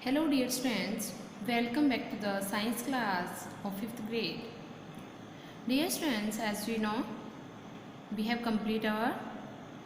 Hello dear students, welcome back to the science class of 5th grade. Dear students, as we know, we have completed our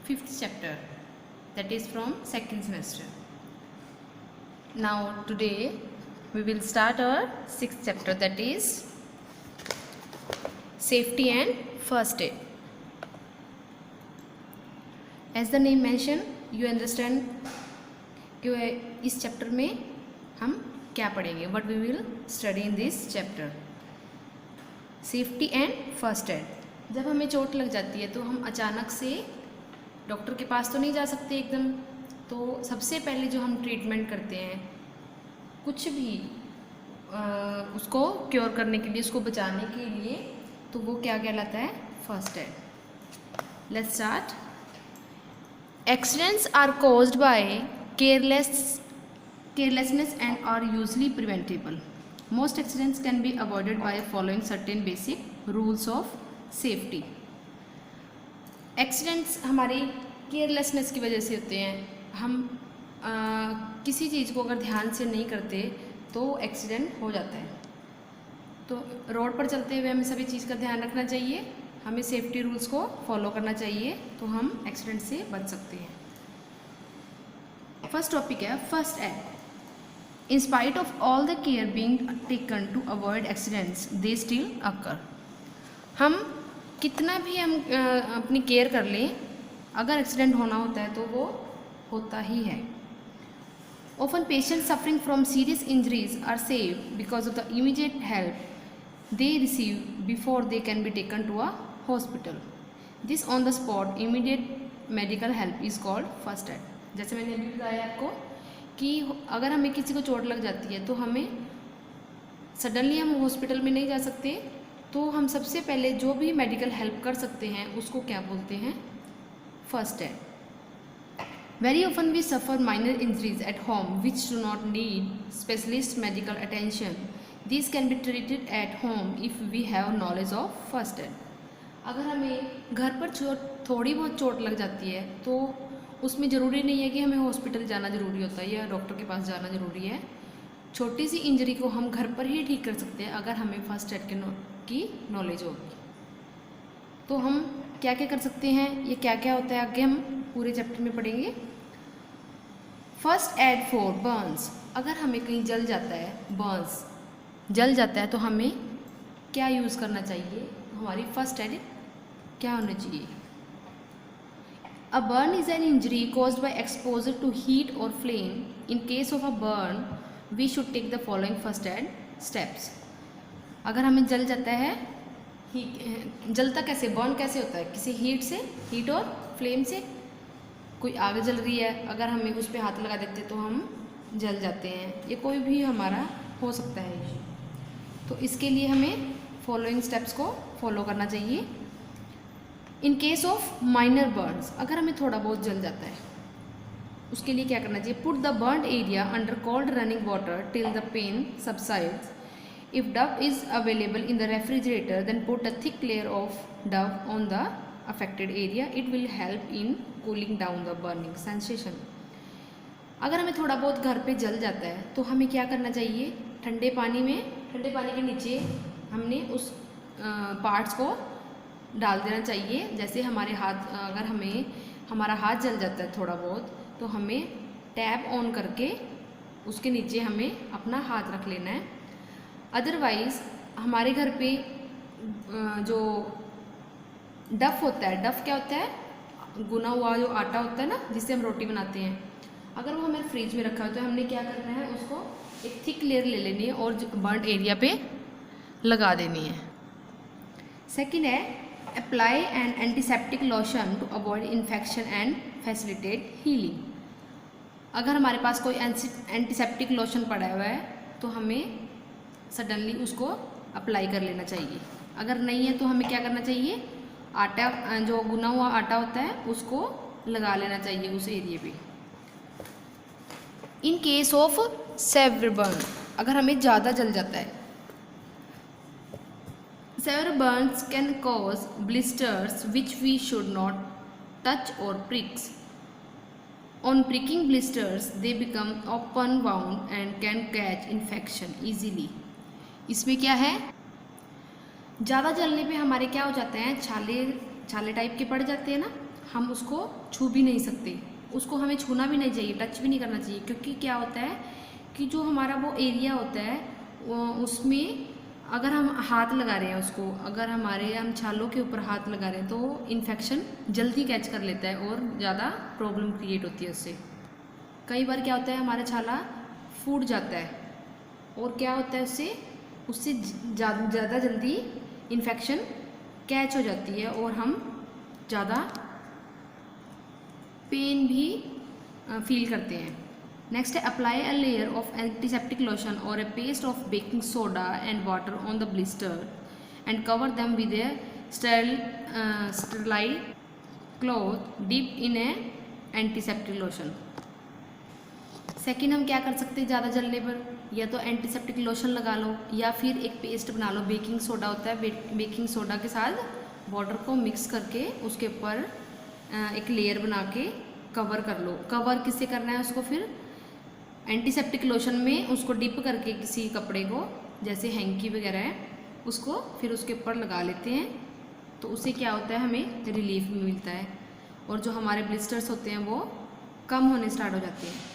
5th chapter, that is from 2nd semester. Now today we will start our 6th chapter, that is safety and first aid. As the name mentioned, you understand कि इस chapter में हम क्या पढ़ेंगे, what we will study in this chapter. Safety and first aid. जब हमें चोट लग जाती है तो हम अचानक से डॉक्टर के पास तो नहीं जा सकते एकदम, तो सबसे पहले जो हम ट्रीटमेंट करते हैं कुछ भी उसको क्योर करने के लिए, उसको बचाने के लिए, तो वो क्या कहलाता है? First add. Let's start. Accidents are caused by carelessness and are usually preventable. Most accidents can be avoided by following certain basic rules of safety. Accidents हमारी केयरलेसनेस की वजह से होते हैं। हम किसी चीज़ को अगर ध्यान से नहीं करते तो एक्सीडेंट हो जाता है। तो रोड पर चलते हुए हमें सभी चीज़ का ध्यान रखना चाहिए, हमें सेफ्टी रूल्स को फॉलो करना चाहिए, तो हम एक्सीडेंट से बच सकते हैं। फर्स्ट टॉपिक है first aid. In spite of all the care being taken to avoid accidents, they still occur. हम कितना भी हम अपनी केयर कर लें, अगर एक्सीडेंट होना होता है तो वो होता ही है। Often patients suffering from serious injuries are saved because of the immediate help they receive before they can be taken to a hospital. This on the spot immediate medical help is called first aid. जैसे मैंने अभी बताया आपको कि अगर हमें किसी को चोट लग जाती है तो हमें सडनली हम हॉस्पिटल में नहीं जा सकते, तो हम सबसे पहले जो भी मेडिकल हेल्प कर सकते हैं उसको क्या बोलते हैं? First aid. Very often we suffer minor injuries at home which do not need specialist medical attention. These can be treated at home if we have knowledge of first aid. अगर हमें घर पर थोड़ी बहुत चोट लग जाती है तो उसमें ज़रूरी नहीं है कि हमें हॉस्पिटल जाना ज़रूरी होता है या डॉक्टर के पास जाना ज़रूरी है। छोटी सी इंजरी को हम घर पर ही ठीक कर सकते हैं अगर हमें फर्स्ट एड की नॉलेज होगी। तो हम क्या क्या कर सकते हैं, ये क्या क्या होता है, आगे हम पूरे चैप्टर में पढ़ेंगे। First aid for Burns. अगर हमें कहीं जल जाता है, बर्न्स जल जाता है, तो हमें क्या यूज़ करना चाहिए, हमारी फर्स्ट एड क्या होना चाहिए? A burn is an injury caused by exposure to heat और flame. In case of a burn we should take the following first aid steps. अगर हमें जल जाता है, जलता कैसे, बर्न कैसे होता है? किसी हीट से, हीट और फ्लेम से। कोई आग जल रही है, अगर हमें उस पर हाथ लगा देते तो हम जल जाते हैं, ये कोई भी हमारा हो सकता है। तो इसके लिए हमें फॉलोइंग स्टेप्स को फॉलो करना चाहिए। इन केस ऑफ माइनर बर्न्स, अगर हमें थोड़ा बहुत जल जाता है उसके लिए क्या करना चाहिए? Put the burned area under cold running water till the pain subsides. If Dove is available in the refrigerator then put a thick layer of Dove on the affected area. It will help in cooling down the burning sensation. अगर हमें थोड़ा बहुत घर पे जल जाता है तो हमें क्या करना चाहिए? ठंडे पानी के नीचे हमने उस पार्ट्स को डाल देना चाहिए। जैसे हमारे हाथ, अगर हमारा हाथ जल जाता है थोड़ा बहुत, तो हमें टैप ऑन करके उसके नीचे हमें अपना हाथ रख लेना है। अदरवाइज़ हमारे घर पे जो डफ होता है, डफ क्या होता है? गुना हुआ जो आटा होता है ना, जिससे हम रोटी बनाते हैं, अगर वो हमें फ्रिज में रखा हो तो हमने क्या करना है? उसको एक थिक लेयर ले लेनी है और बर्न एरिया पे लगा देनी है। सेकंड है apply an antiseptic lotion to avoid infection and facilitate healing. अगर हमारे पास कोई एंटीसेप्टिक लोशन पड़ा हुआ है तो हमें सडनली उसको अप्लाई कर लेना चाहिए। अगर नहीं है तो हमें क्या करना चाहिए? आटा, जो गुना हुआ आटा होता है, उसको लगा लेना चाहिए उस एरिया पे। In case of severe burn, अगर हमें ज़्यादा जल जाता है, severe burns can cause blisters which we should not touch और pricks. On pricking blisters, they become open wound and can catch infection easily. इसमें क्या है, ज़्यादा जलने पे हमारे क्या हो जाते हैं, छाले छाले टाइप के पड़ जाते हैं ना, हम उसको छू भी नहीं सकते, उसको हमें छूना भी नहीं चाहिए, टच भी नहीं करना चाहिए, क्योंकि क्या होता है कि जो हमारा वो एरिया होता है उसमें अगर हम हाथ लगा रहे हैं उसको, अगर हम छालों के ऊपर हाथ लगा रहे हैं तो इन्फेक्शन जल्दी कैच कर लेता है और ज़्यादा प्रॉब्लम क्रिएट होती है उससे। कई बार क्या होता है, हमारा छाला फूट जाता है और क्या होता है उससे ज़्यादा जल्दी इन्फेक्शन कैच हो जाती है और हम ज़्यादा पेन भी फील करते हैं। नेक्स्ट है apply a layer of antiseptic lotion और a paste of baking soda and water on the blister and cover them with a sterilize cloth dip in a antiseptic lotion. Second हम क्या कर सकते हैं, ज़्यादा जलने पर या तो एंटीसेप्टिक लोशन लगा लो या फिर एक पेस्ट बना लो, बेकिंग सोडा होता है, बेकिंग सोडा के साथ वाटर को मिक्स करके उसके ऊपर एक लेयर बना के कवर कर लो। कवर किससे करना है उसको, फिर एंटीसेप्टिक लोशन में उसको डिप करके किसी कपड़े को, जैसे हैंकी वगैरह है, उसको फिर उसके ऊपर लगा लेते हैं, तो उससे क्या होता है हमें रिलीफ भी मिलता है और जो हमारे ब्लिस्टर्स होते हैं वो कम होने स्टार्ट हो जाते हैं।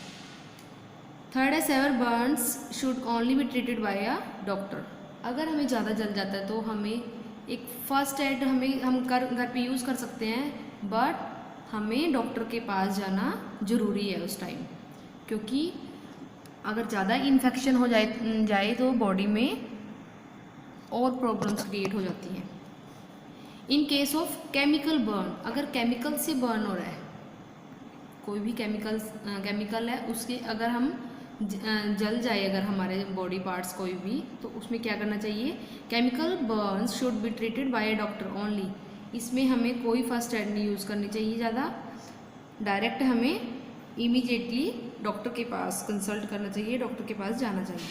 थर्ड है severe burns should only be treated by a doctor. अगर हमें ज़्यादा जल जाता है तो हमें एक फर्स्ट एड हम घर पे यूज़ कर सकते हैं, बट हमें डॉक्टर के पास जाना ज़रूरी है उस टाइम, क्योंकि अगर ज़्यादा इन्फेक्शन हो जाए तो बॉडी में और प्रॉब्लम्स क्रिएट हो जाती हैं। इन केस ऑफ केमिकल बर्न, अगर केमिकल से बर्न हो रहा है, कोई भी केमिकल है उसके अगर हम जल जाए अगर हमारे बॉडी पार्ट्स कोई भी, तो उसमें क्या करना चाहिए, chemical Burns should be treated by a doctor only. इसमें हमें कोई फर्स्ट एड नहीं यूज़ करनी चाहिए ज़्यादा, डायरेक्ट हमें इमीडिएटली डॉक्टर के पास कंसल्ट करना चाहिए, डॉक्टर के पास जाना चाहिए।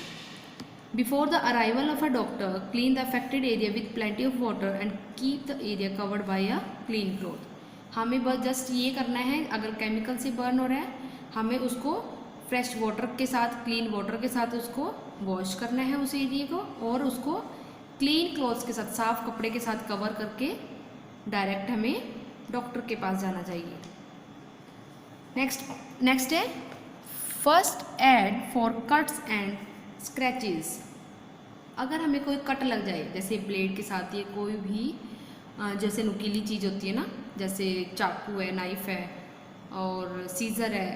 Before the arrival of a doctor clean the affected area with plenty of water and keep the area covered by a clean cloth. हमें बस जस्ट ये करना है, अगर केमिकल से बर्न हो रहा है हमें उसको फ्रेश वाटर के साथ, क्लीन वाटर के साथ उसको वॉश करना है उस एरिया को, और उसको क्लीन क्लॉथ्स के साथ, साफ कपड़े के साथ कवर करके डायरेक्ट हमें डॉक्टर के पास जाना चाहिए। नेक्स्ट है first add for cuts and scratches. अगर हमें कोई कट लग जाए, जैसे ब्लेड के साथ या कोई भी जैसे नुकीली चीज़ होती है ना, जैसे चाकू है, नाइफ है और सीज़र है,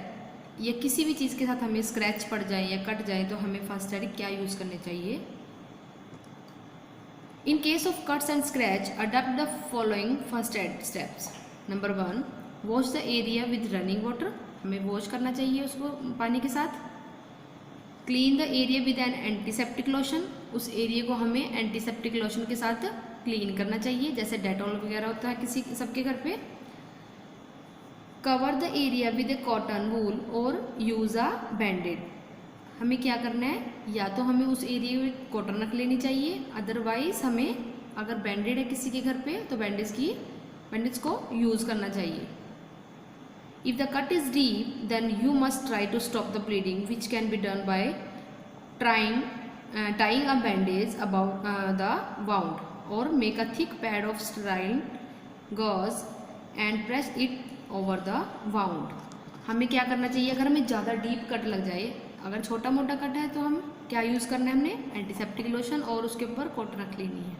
या किसी भी चीज़ के साथ हमें स्क्रैच पड़ जाए या कट जाए, तो हमें फर्स्ट एड क्या यूज़ करने चाहिए। इन case of cuts and scratch adopt the following first aid steps. Number 1, wash the area with running water, हमें वॉश करना चाहिए उसको पानी के साथ। Clean the area with N antiseptic lotion, उस एरिया को हमें एंटीसेप्टिक लोशन के साथ क्लीन करना चाहिए, जैसे डेटॉल वगैरह होता है किसी सबके घर पे। Cover the area with A cotton wool और यूज़ अ बैंडेड, हमें क्या करना है, या तो हमें उस एरिया में कॉटन रख लेनी चाहिए, अदरवाइज हमें अगर बैंडेड है किसी के घर पे तो बैंडेज को यूज़ करना चाहिए। If the cut is deep, then you must try to stop the bleeding, which can be done by tying a bandage above the wound, or make a thick pad of sterile gauze and press it over the wound. हमें क्या करना चाहिए, अगर हमें ज़्यादा deep cut लग जाए, अगर छोटा मोटा कट है तो हम क्या यूज़ करना है, हमने एंटीसेप्टिक लोशन और उसके ऊपर कॉटन रख लेनी है।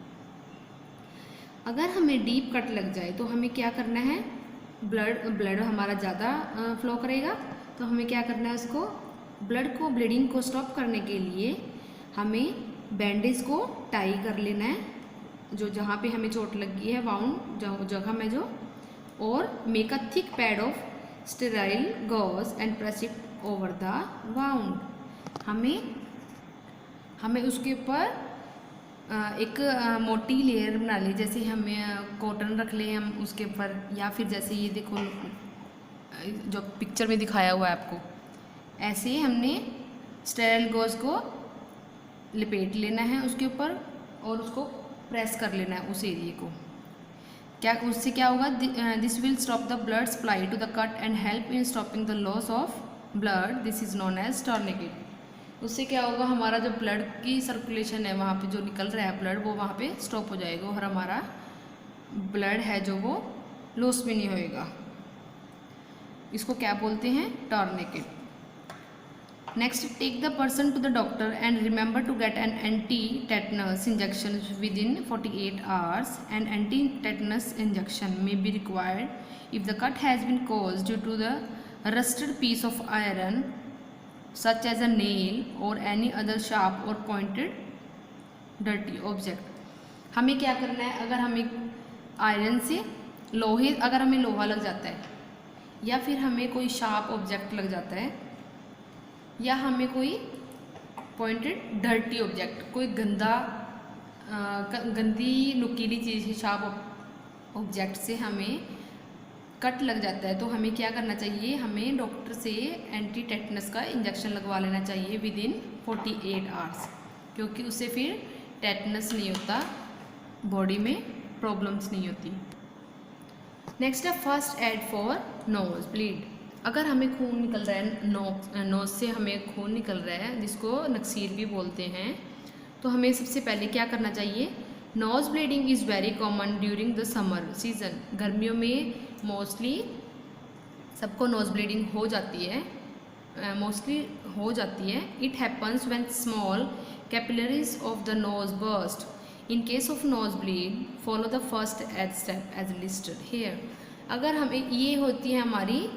अगर हमें डीप कट लग जाए तो हमें क्या करना है, ब्लड हमारा ज़्यादा फ्लो करेगा, तो हमें क्या करना है, उसको ब्लीडिंग को स्टॉप करने के लिए हमें बैंडेज को टाई कर लेना है, जो जहाँ पे हमें चोट लगी है, वाउंड जगह में जो, और make a thick pad of sterile gauze and press it over the wound. हमें उसके ऊपर एक मोटी लेयर बना ली, जैसे हमें कॉटन रख ले हम उसके ऊपर, या फिर जैसे ये देखो जो पिक्चर में दिखाया हुआ है आपको, ऐसे हमने स्टेराइल गॉज को लिपेट लेना है उसके ऊपर और उसको प्रेस कर लेना है उस एरिया को। क्या उससे क्या होगा, this will stop the blood supply to the cut and help in stopping the loss of blood, this is known as tourniquet. उससे क्या होगा, हमारा जो ब्लड की सर्कुलेशन है वहाँ पे जो निकल रहा है ब्लड वो वहाँ पे स्टॉप हो जाएगा और हमारा ब्लड है जो वो लॉस भी नहीं होएगा। इसको क्या बोलते हैं, tourniquet. Next, take the person to the doctor and remember to get an anti tetanus injection within 48 hours. An anti tetanus injection may be required if the cut has been caused due to the rusted piece of iron such as a nail or any other sharp or pointed dirty object. हमें क्या करना है, अगर हमें iron से लोहे, अगर हमें लोहा लग जाता है या फिर हमें कोई शार्प ऑब्जेक्ट लग जाता है या हमें कोई पॉइंटेड डर्टी ऑब्जेक्ट, कोई गंदी नुकीली चीज़, शार्प ऑब्जेक्ट से हमें कट लग जाता है, तो हमें क्या करना चाहिए, हमें डॉक्टर से एंटी टेटनस का इंजेक्शन लगवा लेना चाहिए विद इन 48 hours, क्योंकि उससे फिर टेटनस नहीं होता, बॉडी में प्रॉब्लम्स नहीं होती। नेक्स्ट है first add for nose bleed. अगर हमें खून निकल रहा है, नोज से हमें खून निकल रहा है जिसको नक्सीर भी बोलते हैं, तो हमें सबसे पहले क्या करना चाहिए, nose bleeding is very common during the summer season. गर्मियों में मोस्टली सबको नोज ब्लीडिंग हो जाती है, मोस्टली हो जाती है। It happens when small capillaries of the nose burst. In case of nose bleed follow the first aid step as listed here. अगर हमें ये होती है हमारी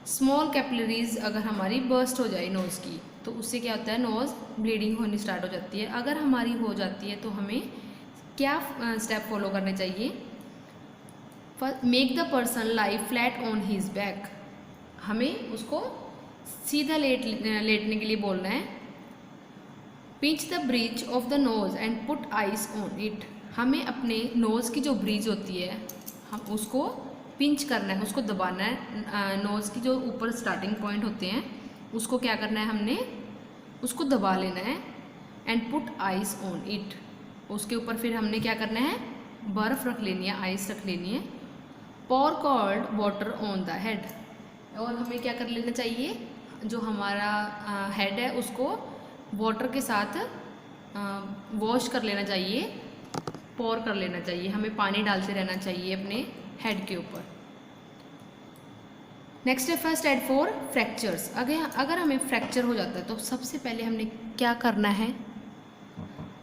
स्मॉल कैपिलरीज, अगर हमारी बर्स्ट हो जाए नोज़ की, तो उससे क्या होता है, नोज़ ब्लीडिंग होनी स्टार्ट हो जाती है। अगर हमारी हो जाती है तो हमें क्या स्टेप फॉलो करने चाहिए, make the person lie flat on his back. हमें उसको सीधा लेटने के लिए बोलना है। Pinch the bridge of the knows and put ice on it. हमें अपने नोज़ की जो ब्रिज होती है हम उसको पिंच करना है, उसको दबाना है। नोज़ की जो ऊपर स्टार्टिंग पॉइंट होते हैं उसको क्या करना है, हमने उसको दबा लेना है। And put ice on it, उसके ऊपर फिर हमने क्या करना है, बर्फ़ रख लेनी है, आइस रख लेनी है। pour cold water on the head। और हमें क्या कर लेना चाहिए, जो हमारा हेड है उसको वाटर के साथ वॉश कर लेना चाहिए, पोर कर लेना चाहिए। हमें पानी डालते रहना चाहिए अपने हेड के ऊपर। नेक्स्ट है फर्स्ट एड फॉर फ्रैक्चर्स। अगर हमें फ्रैक्चर हो जाता है तो सबसे पहले हमने क्या करना है,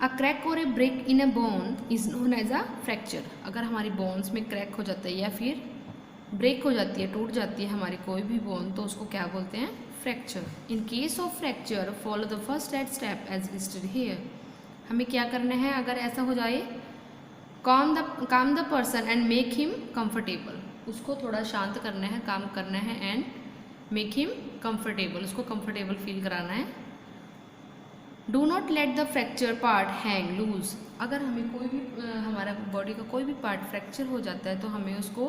अ क्रैक और a break in a bone is known as a fracture. अगर हमारी बोन्स में क्रैक हो जाता है या फिर ब्रेक हो जाती है, टूट जाती है हमारी कोई भी बोन, तो उसको क्या बोलते हैं, fracture. In case of fracture follow the first aid step as listed here. हमें क्या करना है, अगर ऐसा हो जाए, काम the person and make him comfortable. उसको थोड़ा शांत करना है, काम करना है, एंड मेक हिम कंफर्टेबल, उसको कंफर्टेबल फील कराना है। Do not let the fracture part hang loose. अगर हमें कोई भी हमारा बॉडी का कोई भी पार्ट फ्रैक्चर हो जाता है तो हमें उसको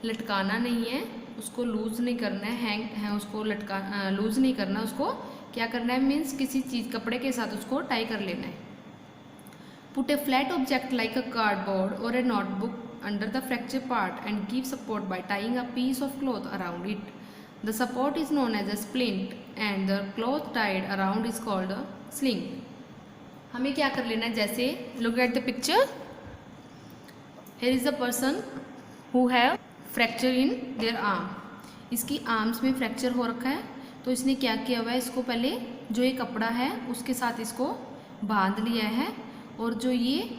लटकाना नहीं है, उसको लूज़ नहीं करना है, हैंग है उसको लूज़ नहीं करना, उसको क्या करना है, मीन्स किसी चीज़ कपड़े के साथ उसको टाई कर लेना है। Put a flat object like a cardboard और a notebook under the fracture part and give support by tying a piece of cloth around it. The support is known as a splint and the cloth tied around is called a sling. हमें क्या कर लेना है, जैसे look at the picture, here is the person who have fracture in their arm. इसकी arms में fracture हो रखा है, तो इसने क्या किया हुआ है, इसको पहले जो ये कपड़ा है उसके साथ इसको बांध लिया है, और जो ये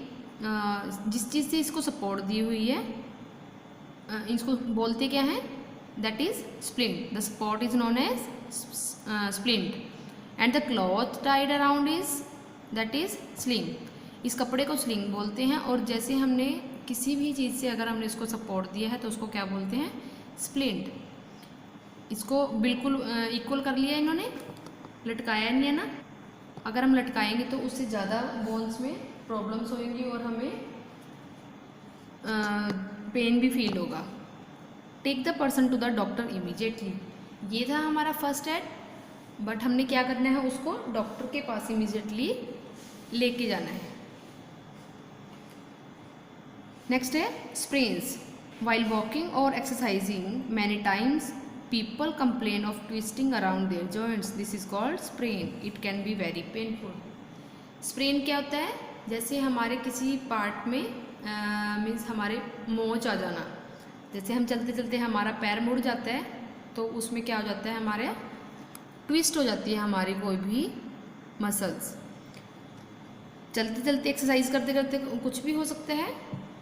जिस चीज़ से इसको सपोर्ट दी हुई है इसको बोलते क्या है, that is splint. The support is known as splint and the cloth tied around is that is sling. इस कपड़े को स्लिंग बोलते हैं, और जैसे हमने किसी भी चीज़ से अगर हमने इसको सपोर्ट दिया है तो उसको क्या बोलते हैं, स्प्लिंट। इसको बिल्कुल इक्वल कर लिया इन्होंने, लटकाया नहीं है ना। अगर हम लटकाएंगे तो उससे ज़्यादा बोन्स में प्रॉब्लम्स होंगी और हमें पेन भी फील होगा। Take the person to the doctor immediately. ये था हमारा फर्स्ट एड, बट हमने क्या करना है, उसको डॉक्टर के पास इमीडिएटली लेके जाना है। नेक्स्ट है sprains. While walking or exercising, many times people complain of twisting around their joints. This is called sprain. It can be very painful. Sprain क्या होता है? जैसे हमारे किसी पार्ट में मीन्स हमारे मोच आ जाना, जैसे हम चलते चलते हमारा पैर मुड़ जाता है तो उसमें क्या हो जाता है, हमारे ट्विस्ट हो जाती है हमारी कोई भी मसल्स। चलते चलते एक्सरसाइज करते करते कुछ भी हो सकता है,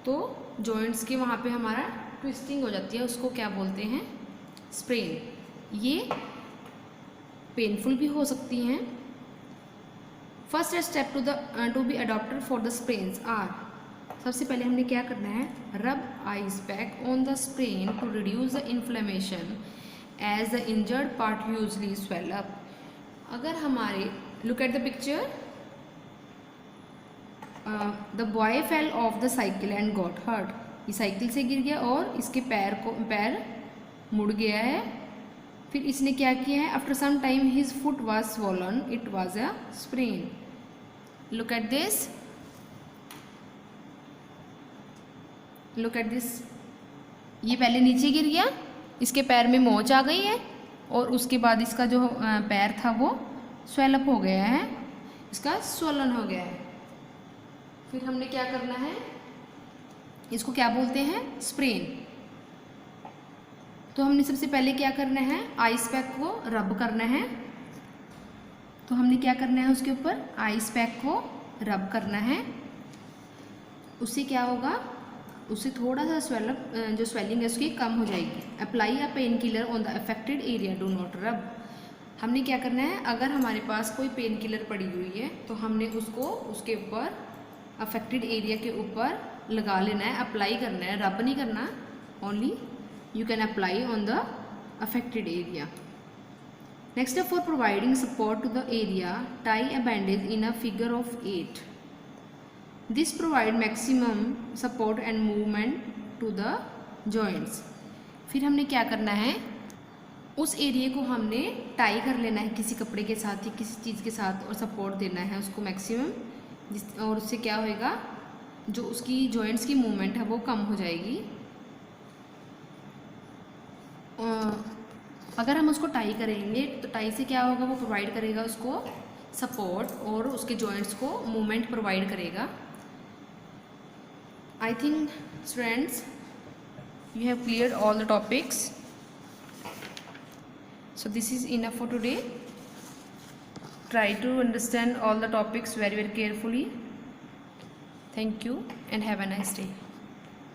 तो जॉइंट्स के वहाँ पे हमारा ट्विस्टिंग हो जाती है, उसको क्या बोलते हैं, स्प्रेन। ये पेनफुल भी हो सकती हैं। First step to be adopted for the sprains are, सबसे पहले हमने क्या करना है, rub ice pack on the sprain to reduce the inflammation as the injured part usually swell up. अगर हमारे, look at the picture, the boy fell off the cycle and got hurt. ये cycle से गिर गया और इसके पैर मुड़ गया है। फिर इसने क्या किया है, after some time his foot was swollen, it was a sprain. Look at this, look at this, ये पहले नीचे गिर गया, इसके पैर में मोच आ गई है और उसके बाद इसका जो पैर था वो स्वेलअप हो गया है, इसका स्वॉलन हो गया है। फिर हमने क्या करना है, इसको क्या बोलते हैं, स्प्रेन। तो हमने सबसे पहले क्या करना है, आइस पैक को रब करना है। तो हमने क्या करना है, उसके ऊपर आइस पैक को रब करना है। उससे क्या होगा, उससे थोड़ा सा स्वेलअप, जो स्वेलिंग है उसकी कम हो जाएगी। Apply a pain killer on the affected area, do not रब। हमने क्या करना है, अगर हमारे पास कोई पेन किलर पड़ी हुई है तो हमने उसको उसके ऊपर अफेक्टेड एरिया के ऊपर लगा लेना है, अप्लाई करना है, रब नहीं करना। Only you can apply on the affected area. Next for providing support to the area, tie a bandage in a figure of 8। This provide maximum support and movement to the joints. फिर हमने क्या करना है, उस area को हमने tie कर लेना है किसी कपड़े के साथ या किसी चीज़ के साथ और सपोर्ट देना है उसको मैक्सिमम, और उससे क्या होएगा, जो उसकी जॉइंट्स की मूवमेंट है वो कम हो जाएगी। अगर हम उसको टाई करेंगे तो टाई से क्या होगा, वो प्रोवाइड करेगा उसको सपोर्ट और उसके जॉइंट्स को मूवमेंट प्रोवाइड करेगा। I think students you have cleared all the topics, so this is enough for today. Try to understand all the topics very carefully. Thank you and have a nice day.